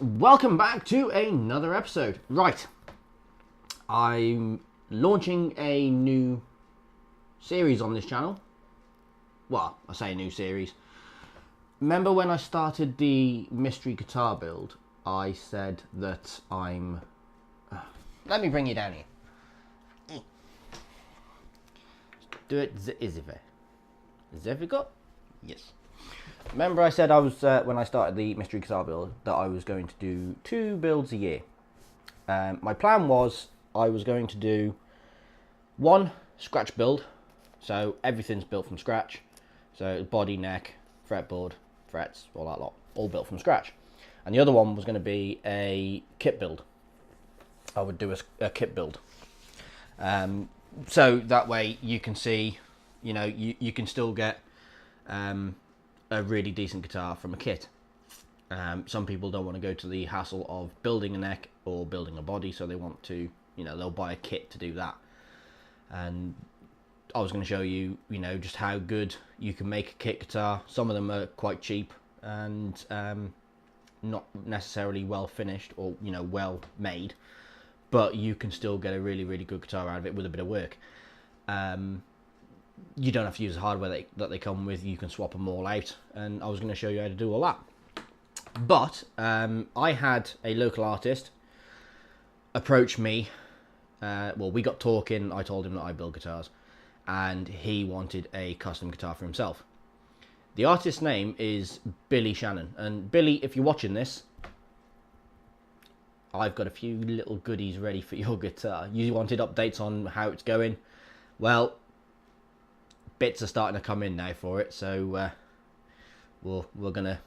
welcome back to another episode. Right, I'm launching a new series on this channel. Well, I say a new series. Remember when I started the mystery guitar build, I said that I'm... Let me bring you down here. Do it, Zevigot? Yes. Remember I said I was, when I started the mystery guitar build, that I was going to do 2 builds a year. My plan was I was going to do 1 scratch build, so everything's built from scratch. So body, neck, fretboard, frets, all that lot, all built from scratch. And the other one was going to be a kit build. I would do a kit build. So that way you can see, you know, you can still get a really decent guitar from a kit. Some people don't want to go to the hassle of building a neck or building a body, so they want to, you know, they'll buy a kit to do that. And I was going to show you, you know, just how good you can make a kit guitar. Some of them are quite cheap and not necessarily well finished or, you know, well made, but you can still get a really, really good guitar out of it with a bit of work. You don't have to use the hardware that they come with. You can swap them all out, and I was going to show you how to do all that. But I had a local artist approach me. Well, we got talking. I told him that I build guitars, and he wanted a custom guitar for himself. The artist's name is Billy Shannon, and Billy, if you're watching this, I've got a few little goodies ready for your guitar. You wanted updates on how it's going. Well, bits are starting to come in now for it, so we're gonna...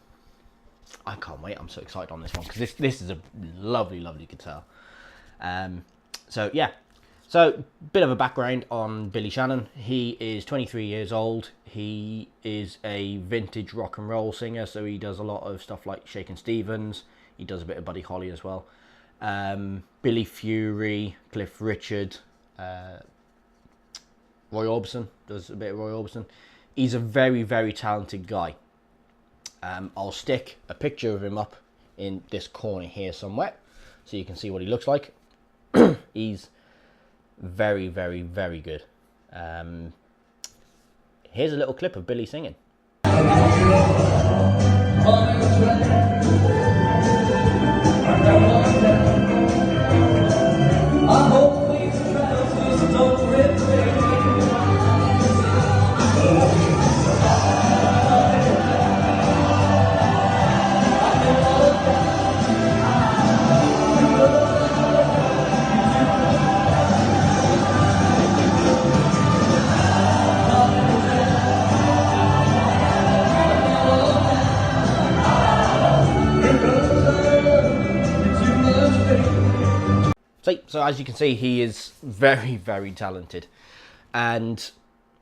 I can't wait. I'm so excited on this one because this is a lovely guitar. So yeah, so bit of a background on Billy Shannon. He is 23 years old. He is a vintage rock and roll singer, so he does a lot of stuff like Shakin' Stevens. He does a bit of Buddy Holly as well. Billy Fury, Cliff Richard, Roy Orbison, does a bit of Roy Orbison. He's a very talented guy. I'll stick a picture of him up in this corner here somewhere, so you can see what he looks like. He's very good. Here's a little clip of Billy singing. So as you can see, he is very talented, and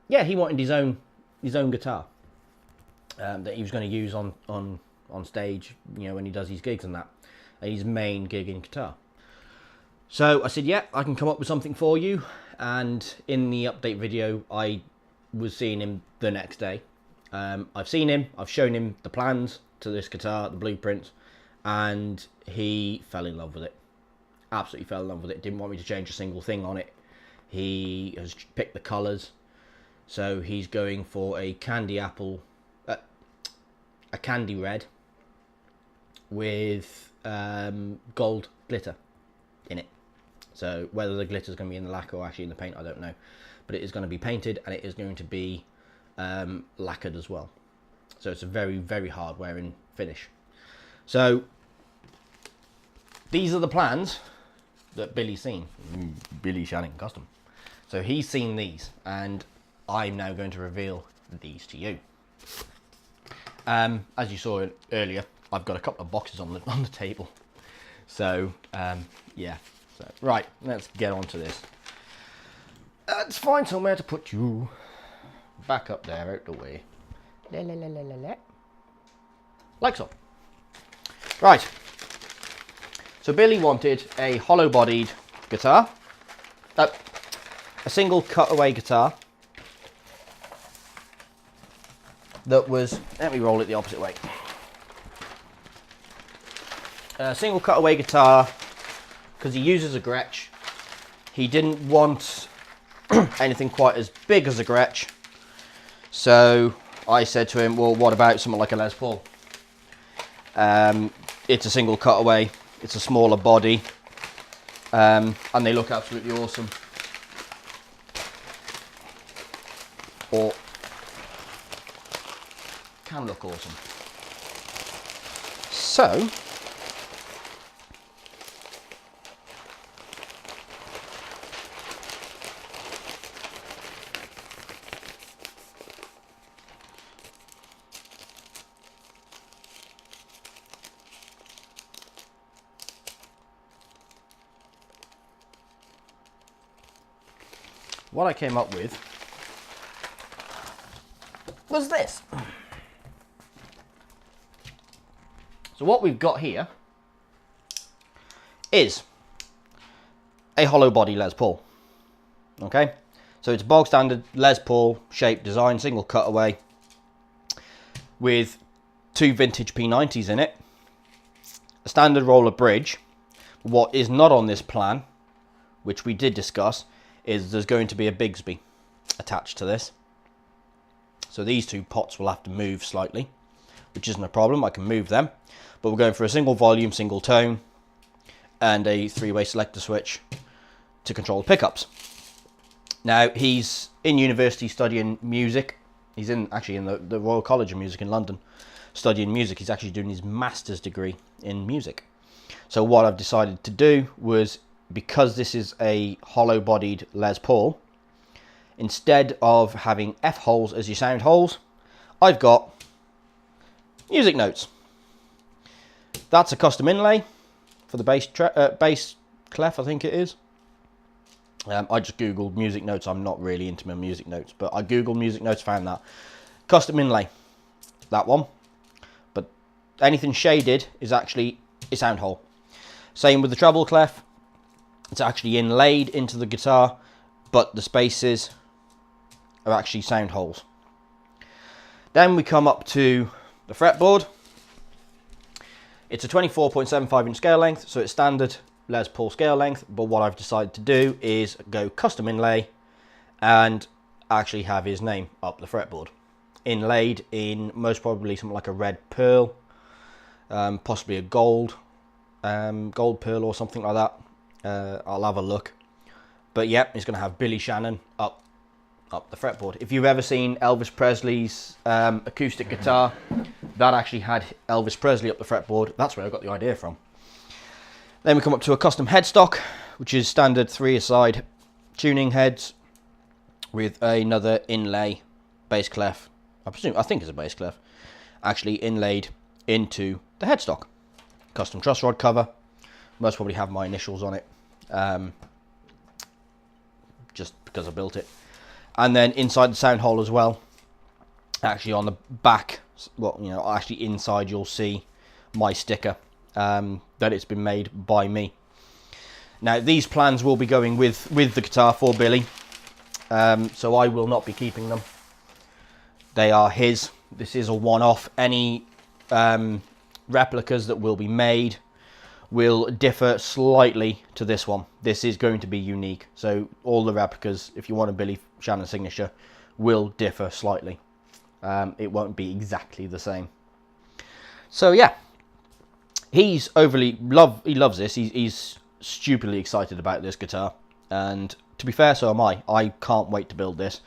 yeah, he wanted his own guitar that he was going to use on stage, you know, when he does his gigs and that, his main gigging guitar. So I said, yeah, I can come up with something for you. And in the update video, I was seeing him the next day. I've seen him, I've shown him the plans to this guitar, the blueprints, and he fell in love with it. Absolutely fell in love with it. Didn't want me to change a single thing on it. He has picked the colours, so he's going for a candy apple, a candy red with gold glitter in it. So whether the glitter is going to be in the lacquer or actually in the paint, I don't know, but it is going to be painted, and it is going to be lacquered as well. So it's a very hard wearing finish. So these are the plans that Billy's seen. Billy Shannon Custom. So he's seen these, and I'm now going to reveal these to you. As you saw earlier, I've got a couple of boxes on the table. So yeah. So right, let's get on to this. Let's find somewhere to put you. Back up there, out the way. Like so. Right. So Billy wanted a hollow-bodied guitar, a single cutaway guitar that was, let me roll it the opposite way, A single cutaway guitar, because he uses a Gretsch. He didn't want anything quite as big as a Gretsch. So I said to him, well, what about something like a Les Paul? It's a single cutaway, it's a smaller body, and they look absolutely awesome. Or can look awesome. So what I came up with was this. So what we've got here is a hollow body Les Paul. Okay, so it's a bog standard Les Paul shape design, single cutaway with 2 vintage P90s in it, a standard roller bridge. What is not on this plan, which we did discuss, is there's going to be a Bigsby attached to this. So these 2 pots will have to move slightly, which isn't a problem, I can move them. But we're going for a single volume, single tone, and a 3-way selector switch to control the pickups. Now, he's in university studying music. He's actually in the Royal College of Music in London studying music. He's actually doing his master's degree in music. So what I've decided to do was, because this is a hollow-bodied Les Paul, instead of having F holes as your sound holes, I've got music notes. That's a custom inlay for the bass clef, I think it is. I just googled music notes. I'm not really into my music notes, but I googled music notes, found that. Custom inlay, that one. But anything shaded is actually a sound hole. Same with the treble clef. It's actually inlaid into the guitar, but the spaces are actually sound holes. Then we come up to the fretboard. It's a 24.75 inch scale length, so it's standard Les Paul scale length, but what I've decided to do is go custom inlay and actually have his name up the fretboard. Inlaid in most probably something like a red pearl, possibly a gold pearl or something like that. I'll have a look. But yeah, it's going to have Billy Shannon up the fretboard. If you've ever seen Elvis Presley's acoustic guitar, that actually had Elvis Presley up the fretboard. That's where I got the idea from. Then we come up to a custom headstock, which is standard 3-a-side tuning heads with another inlay bass clef. I think it's a bass clef, actually inlaid into the headstock. Custom truss rod cover. Most probably have my initials on it, just because I built it. And then inside the sound hole as well, actually on the back, well, you know, actually inside you'll see my sticker that it's been made by me. Now these plans will be going with the guitar for Billy, so I will not be keeping them. They are his. This is a one-off. Any replicas that will be made will differ slightly to this one. This is going to be unique, so all the replicas, if you want a Billy Shannon signature, will differ slightly. It won't be exactly the same. So yeah, he loves this. He's stupidly excited about this guitar, and to be fair, so am I. I can't wait to build this.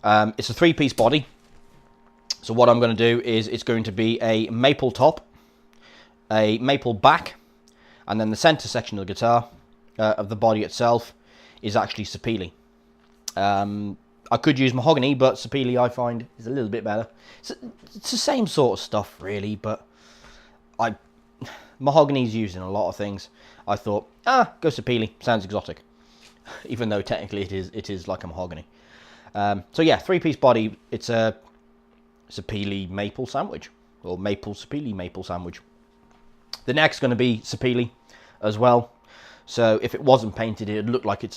It's a 3-piece body. So what I'm going to do is it's going to be a maple top, a maple back, and then the center section of the guitar, of the body itself, is actually sapele. I could use mahogany, but sapele I find is a little bit better. It's the same sort of stuff really, but mahogany is used in a lot of things. I thought, go sapele, sounds exotic, even though technically it is like a mahogany. So yeah, 3-piece body. It's a sapele maple sandwich, or maple sapele maple sandwich. The neck's going to be sapele as well. So if it wasn't painted, it'd look like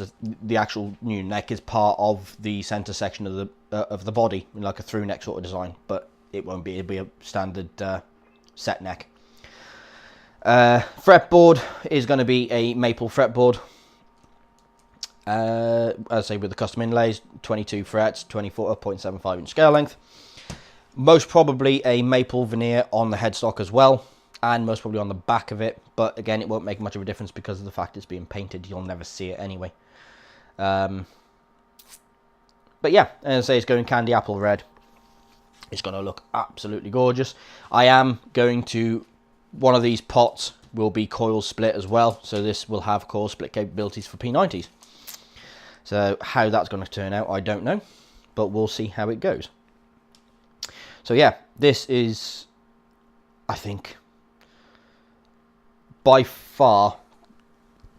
the actual new neck is part of the center section of the body, like a through neck sort of design. But it won't be. It'll be a standard set neck. Fretboard is going to be a maple fretboard. As I say, with the custom inlays, 22 frets, 24.75 inch scale length. Most probably a maple veneer on the headstock as well, and most probably on the back of it. But again, it won't make much of a difference because of the fact it's being painted. You'll never see it anyway. But yeah, as I say, it's going candy apple red. It's going to look absolutely gorgeous. I am going to, one of these pots will be coil split as well. So this will have coil split capabilities for P90s. So how that's going to turn out, I don't know. But we'll see how it goes. So yeah, this is, I think, by far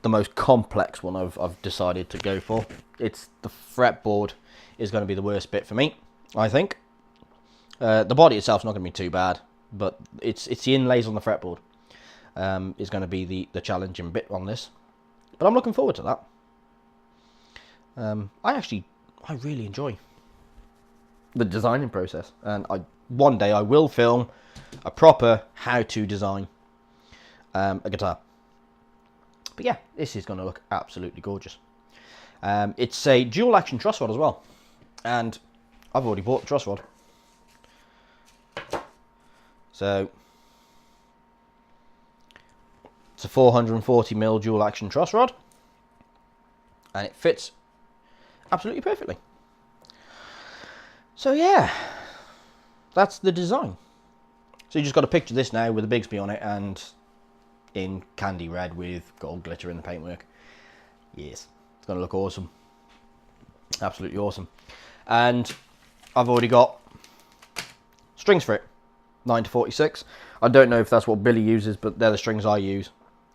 the most complex one I've decided to go for. It's the fretboard is going to be the worst bit for me, I think. The body itself is not going to be too bad, but it's the inlays on the fretboard is going to be the challenging bit on this. But I'm looking forward to that. I really enjoy the designing process, and one day I will film a proper how to design a guitar. But yeah, this is going to look absolutely gorgeous. It's a dual action truss rod as well, and I've already bought the truss rod. So it's a 440mm dual action truss rod, and it fits absolutely perfectly. So yeah, that's the design. So you just got to picture this now with a Bigsby on it and in candy red with gold glitter in the paintwork. Yes, it's going to look awesome. Absolutely awesome. And I've already got strings for it, 9-46. I don't know if that's what Billy uses, but they're the strings I use,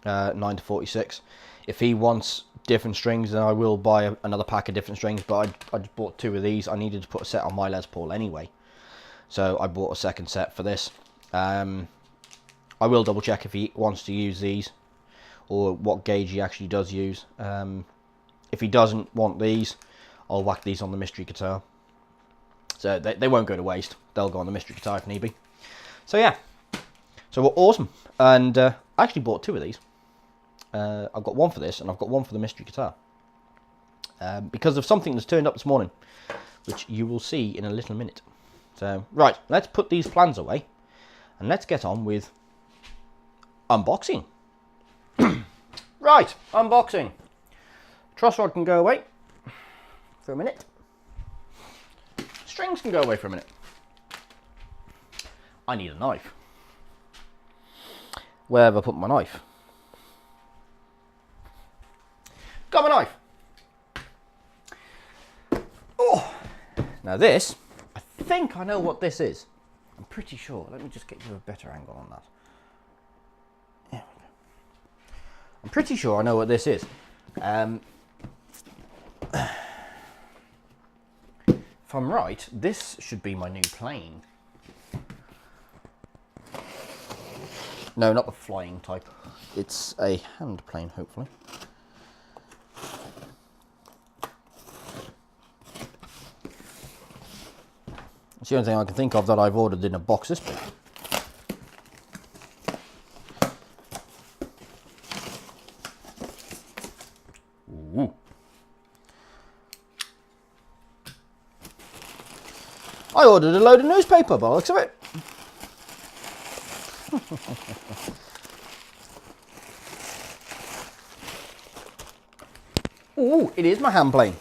9-46. If he wants different strings, then I will buy another pack of different strings, but I just bought 2 of these. I needed to put a set on my Les Paul anyway, so I bought a second set for this. I will double check if he wants to use these or what gauge he actually does use. If he doesn't want these, I'll whack these on the mystery guitar, so they won't go to waste. They'll go on the mystery guitar if need be. So yeah, so we're awesome. And I actually bought 2 of these. I've got one for this and I've got one for the mystery guitar, because of something that's turned up this morning, which you will see in a little minute. So right, let's put these plans away and let's get on with unboxing. Right, unboxing. Truss rod can go away for a minute. Strings can go away for a minute. I need a knife. Where have I put my knife? Got my knife. Oh, now this, I think I know what this is. I'm pretty sure. Let me just get you a better angle on that. There we go. I'm pretty sure I know what this is. If I'm right, this should be my new plane. No, not the flying type. It's a hand plane, hopefully. It's the only thing I can think of that I've ordered in a box this big. Ooh. I ordered a load of newspaper by the looks of it. Ooh, it is my hand plane.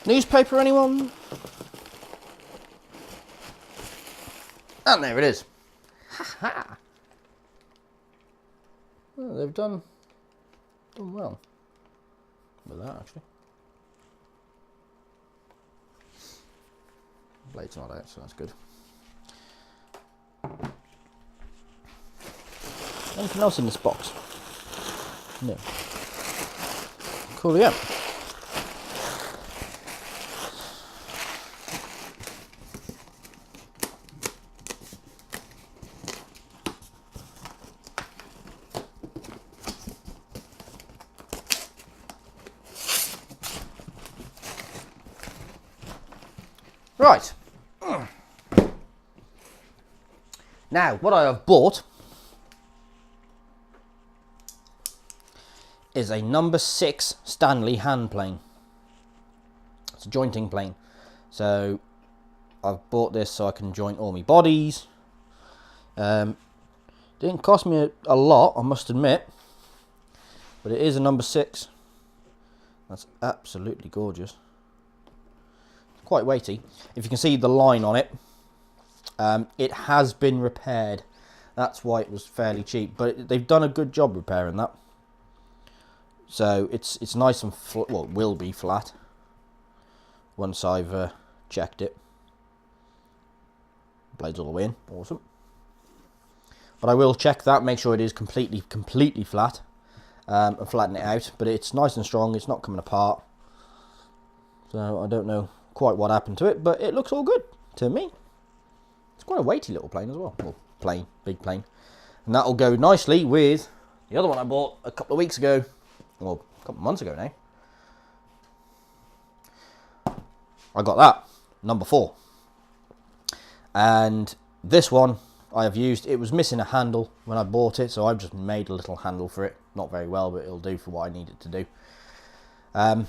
Newspaper, anyone? And there it is. Ha ha. Well, they've done well with that, actually. Blade's not out, so that's good. Anything else in this box? No. Cool, yeah. Right. Now, what I have bought is a number 6 Stanley hand plane. It's a jointing plane. So I've bought this so I can joint all my bodies. Didn't cost me a lot, I must admit, but it is a number 6. That's absolutely gorgeous. It's quite weighty. If you can see the line on it, it has been repaired. That's why it was fairly cheap, but they've done a good job repairing that. So it's nice and flat. Well, it will be flat once I've checked it. Blades all the way in, awesome. But I will check that, make sure it is completely flat, and flatten it out. But it's nice and strong, it's not coming apart. So I don't know quite what happened to it, but it looks all good to me. It's quite a weighty little plane as well. Well, plane, big plane. And that'll go nicely with the other one I bought a couple of weeks ago. Well, a couple of months ago now. I got that, number 4. And this one I have used, it was missing a handle when I bought it, so I've just made a little handle for it. Not very well, but it'll do for what I need it to do. And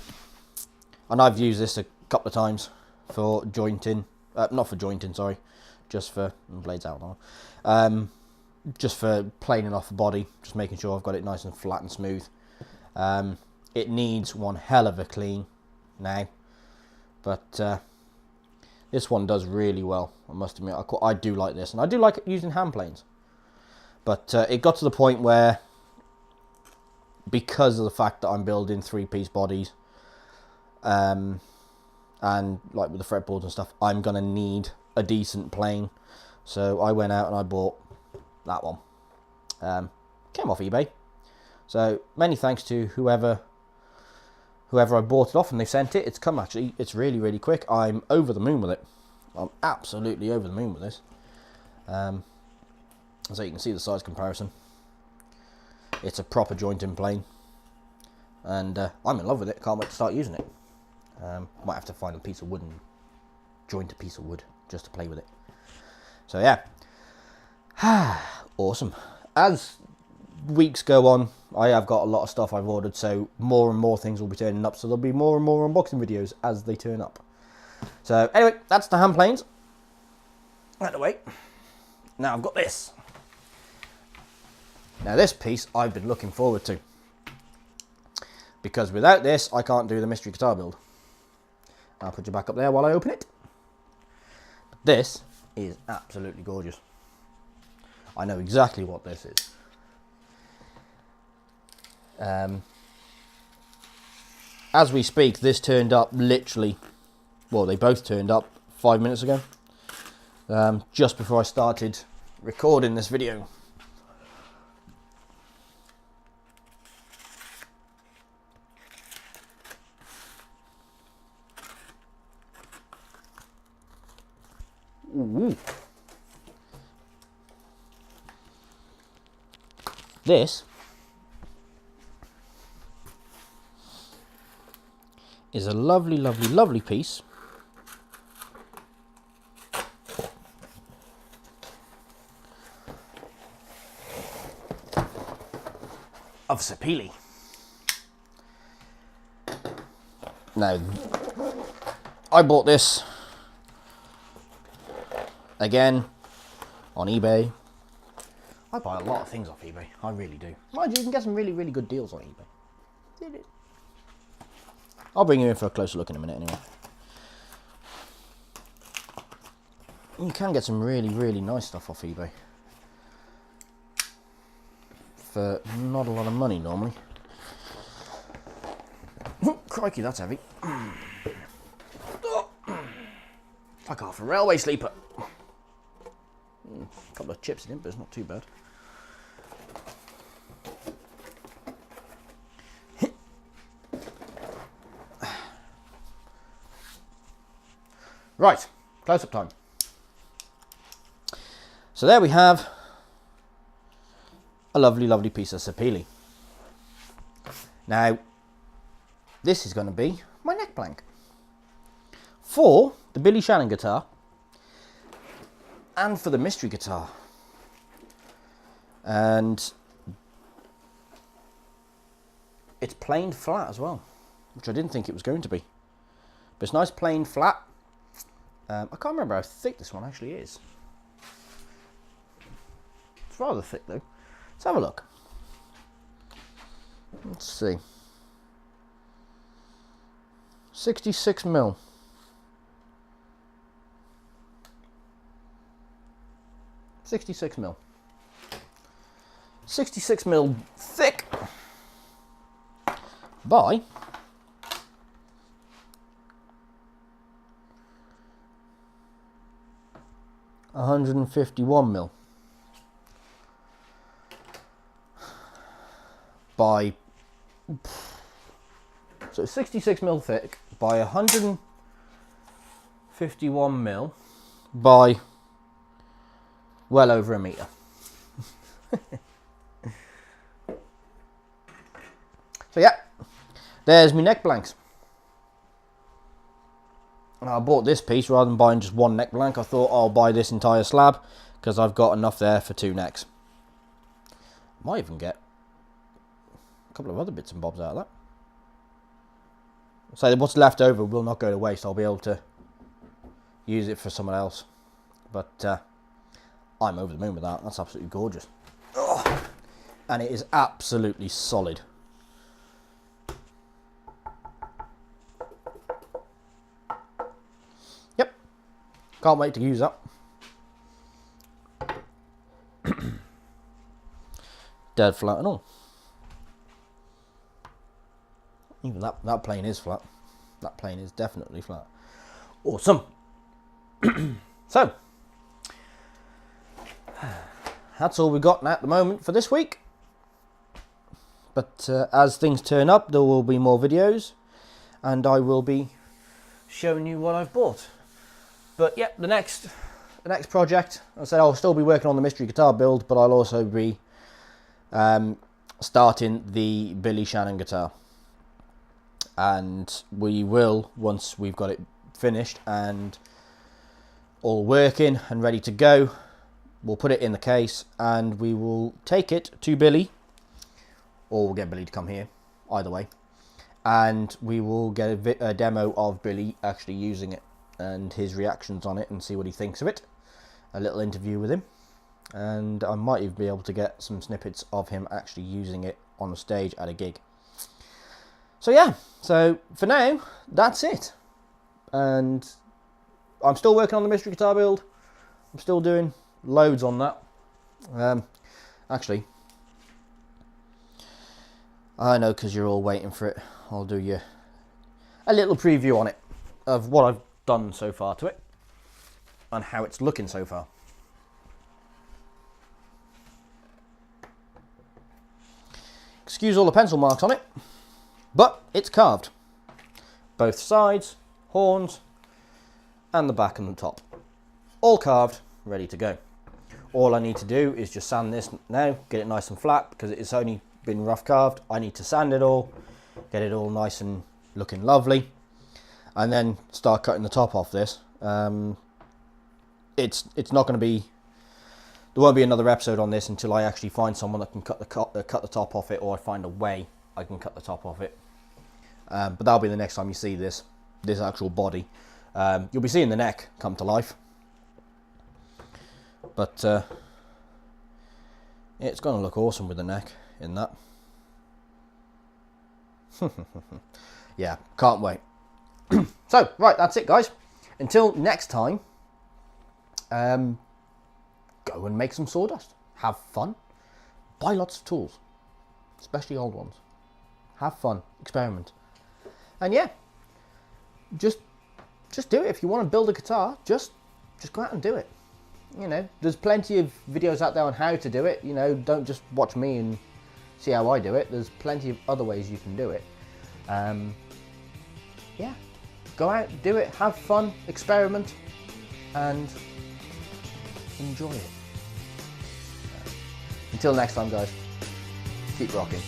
I've used this a couple of times for jointing, not for jointing, sorry, just for, blades out now, just for planing off the body, just making sure I've got it nice and flat and smooth. It needs one hell of a clean now, but this one does really well, I must admit. I do like this, and I do like using hand planes. But it got to the point where, because of the fact that I'm building 3-piece bodies, and like with the fretboards and stuff, I'm going to need a decent plane. So I went out and I bought that one. Came off eBay. So many thanks to whoever I bought it off, and they sent it. It's come, actually, it's really quick. I'm over the moon with it. I'm absolutely over the moon with this. So you can see the size comparison. It's a proper jointing plane, and I'm in love with it. Can't wait to start using it. Might have to find a piece of wood and joint a piece of wood just to play with it. So yeah, awesome. As weeks go on, I have got a lot of stuff I've ordered, so more and more things will be turning up, so there'll be more and more unboxing videos as they turn up. So anyway, that's the hand planes out of the way. Now I've got this. Now this piece I've been looking forward to, because without this I can't do the mystery guitar build. I'll put you back up there while I open it. But this is absolutely gorgeous. I know exactly what this is. As we speak, this turned up literally, well, they both turned up 5 minutes ago, just before I started recording this video. Ooh. This is a lovely piece of sapele. Now, I bought this again on eBay. I buy a lot of things off eBay, I really do. Mind you, you can get some really good deals on eBay. I'll bring you in for a closer look in a minute anyway. You can get some really nice stuff off eBay for not a lot of money normally. Oh, crikey, that's heavy. Like half a railway sleeper. A couple of chips in it, but it's not too bad. Right, close-up time. So there we have a lovely piece of sapele. Now, this is going to be my neck blank for the Billy Shannon guitar and for the mystery guitar. And it's planed flat as well, which I didn't think it was going to be. But it's nice plain flat. I can't remember how thick this one actually is. It's rather thick though. Let's have a look. Let's see. 66 mil. 66 mil. 66 mil thick by 151 mil by, so 66 mil thick by 151 mil by well over a meter. So yeah, there's my neck blanks. I bought this piece rather than buying just one neck blank. I thought I'll buy this entire slab because I've got enough there for 2 necks. Might even get a couple of other bits and bobs out of that. So what's left over will not go to waste. I'll be able to use it for someone else. But I'm over the moon with that. That's absolutely gorgeous. Oh, and it is absolutely solid. Yep. Can't wait to use that. Dead flat and all. Even that plane is flat. That plane is definitely flat. Awesome. So, that's all we've got at the moment for this week. But as things turn up, there will be more videos. And I will be showing you what I've bought. But yeah, the next project, I said I'll still be working on the mystery guitar build, but I'll also be starting the Billy Shannon guitar. And we will, once we've got it finished and all working and ready to go, we'll put it in the case and we will take it to Billy, or we'll get Billy to come here, either way, and we will get a demo of Billy actually using it and his reactions on it and see what he thinks of it. A little interview with him, and I might even be able to get some snippets of him actually using it on the stage at a gig. So yeah, so for now, that's it. And I'm still working on the mystery guitar build. I'm still doing loads on that. Actually, I know because you're all waiting for it, I'll do you a little preview on it of what I've done so far to it and how it's looking so far. Excuse all the pencil marks on it. But it's carved. Both sides, horns, and the back and the top. All carved, ready to go. All I need to do is just sand this now, get it nice and flat, because it's only been rough carved. I need to sand it all, get it all nice and looking lovely, and then start cutting the top off this. It's not going to be, there won't be another episode on this until I actually find someone that can cut the top off it, or I find a way I can cut the top off it. But that'll be the next time you see this actual body. You'll be seeing the neck come to life. But it's going to look awesome with the neck in that. Yeah, can't wait. So, right, that's it, guys. Until next time, go and make some sawdust. Have fun. Buy lots of tools, especially old ones. Have fun, experiment, and yeah, just do it. If you want to build a guitar, just go out and do it. You know, there's plenty of videos out there on how to do it. You know, don't just watch me and see how I do it. There's plenty of other ways you can do it. Yeah, go out, do it, have fun, experiment, and enjoy it. Until next time, guys, keep rocking.